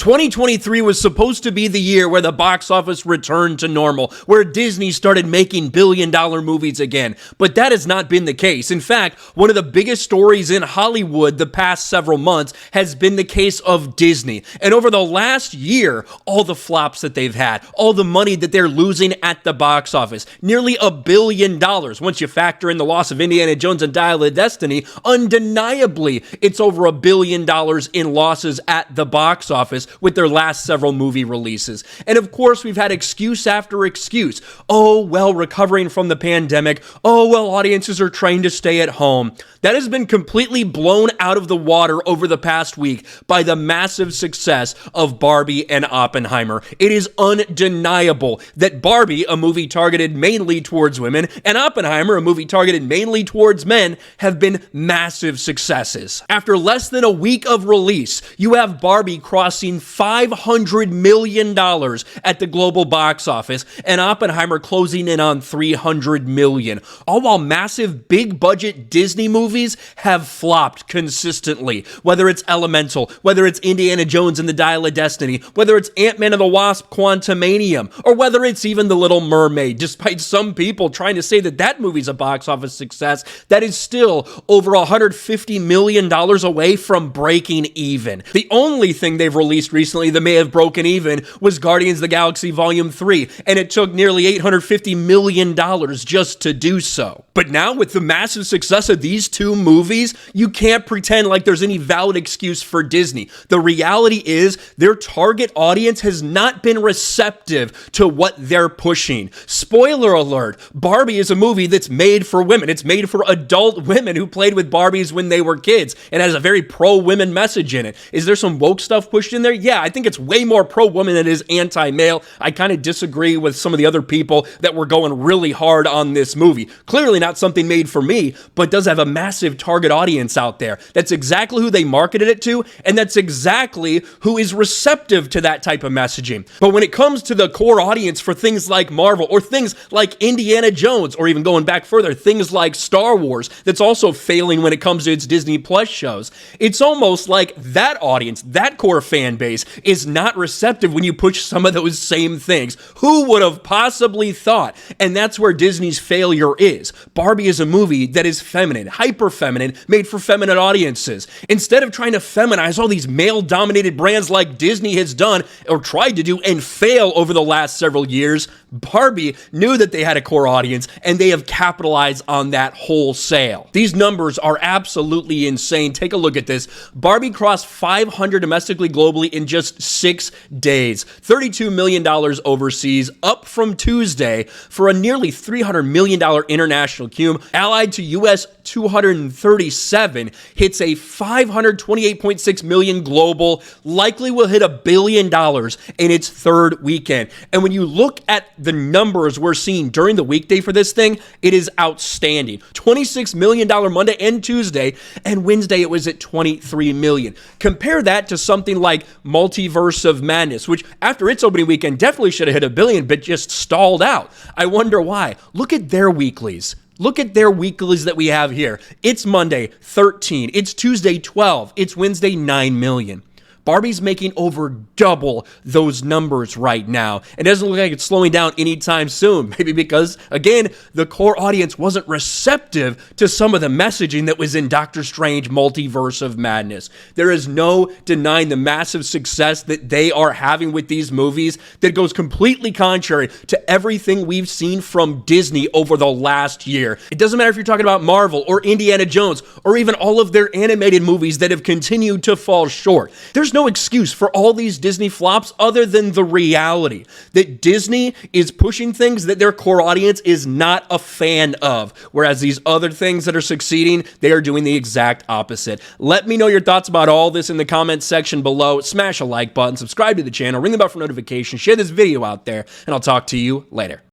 2023 was supposed to be the year where the box office returned to normal, where Disney started making billion-dollar movies again, but that has not been the case. In fact, one of the biggest stories in Hollywood the past several months has been the case of Disney. And over the last year, all the flops that they've had, all the money that they're losing at the box office, nearly $1 billion. Once you factor in the loss of Indiana Jones and Dial of Destiny, undeniably, it's over $1 billion in losses at the box office with their last several movie releases. And of course, we've had excuse after excuse. Oh, well, recovering from the pandemic. Oh, well, audiences are trying to stay at home. That has been completely blown out of the water over the past week by the massive success of Barbie and Oppenheimer. It is undeniable that Barbie, a movie targeted mainly towards women, and Oppenheimer, a movie targeted mainly towards men, have been massive successes. After less than a week of release, you have Barbie crossing $500 million at the global box office, and Oppenheimer closing in on $300 million. All while massive, big-budget Disney movies have flopped consistently. Whether it's Elemental, whether it's Indiana Jones and the Dial of Destiny, whether it's Ant-Man and the Wasp: Quantumanium, or whether it's even The Little Mermaid. Despite some people trying to say that that movie's a box office success, that is still over $150 million away from breaking even. The only thing they've released recently that may have broken even was Guardians of the Galaxy Volume 3, and it took nearly $850 million just to do so. But now, with the massive success of these two movies, you can't pretend like there's any valid excuse for Disney. The reality is their target audience has not been receptive to what they're pushing. Spoiler alert, Barbie is a movie that's made for women. It's made for adult women who played with Barbies when they were kids, and has a very pro-women message in it. Is there some woke stuff pushed in there? Yeah, I think it's way more pro-women than it is anti-male. I kind of disagree with some of the other people that were going really hard on this movie. Clearly not something made for me, but does have a massive target audience out there. That's exactly who they marketed it to, and that's exactly who is receptive to that type of messaging. But when it comes to the core audience for things like Marvel, or things like Indiana Jones, or even going back further, things like Star Wars, that's also failing when it comes to its Disney Plus shows, it's almost like that audience, that core fan base, is not receptive when you push some of those same things. Who would have possibly thought? And that's where Disney's failure is. Barbie is a movie that is feminine, hyper-feminine, made for feminine audiences. Instead of trying to feminize all these male-dominated brands like Disney has done, or tried to do, and fail over the last several years, Barbie knew that they had a core audience, and they have capitalized on that wholesale. These numbers are absolutely insane. Take a look at this. Barbie crossed 500 domestically, globally in just 6 days. $32 million overseas, up from Tuesday, for a nearly $300 million international cum, allied to US 237, hits a $528.6 million global, likely will hit $1 billion in its third weekend. And when you look at the numbers we're seeing during the weekday for this thing, it is outstanding. $26 million Monday and Tuesday, and Wednesday it was at $23 million. Compare that to something like Multiverse of Madness, which after its opening weekend definitely should have hit $1 billion, but just stalled out. I wonder why. Look at their weeklies. Look at their weeklies that we have here. It's Monday, 13. It's Tuesday, 12. It's Wednesday, 9 million. Barbie's making over double those numbers right now. It doesn't look like it's slowing down anytime soon. Maybe because, again, the core audience wasn't receptive to some of the messaging that was in Doctor Strange Multiverse of Madness. There is no denying the massive success that they are having with these movies that goes completely contrary to everything we've seen from Disney over the last year. It doesn't matter if you're talking about Marvel or Indiana Jones or even all of their animated movies that have continued to fall short. There's no excuse for all these Disney flops other than the reality that Disney is pushing things that their core audience is not a fan of, whereas these other things that are succeeding, they are doing the exact opposite. Let me know your thoughts about all this in the comments section below. Smash a like button, subscribe to the channel, ring the bell for notifications, share this video out there, and I'll talk to you later.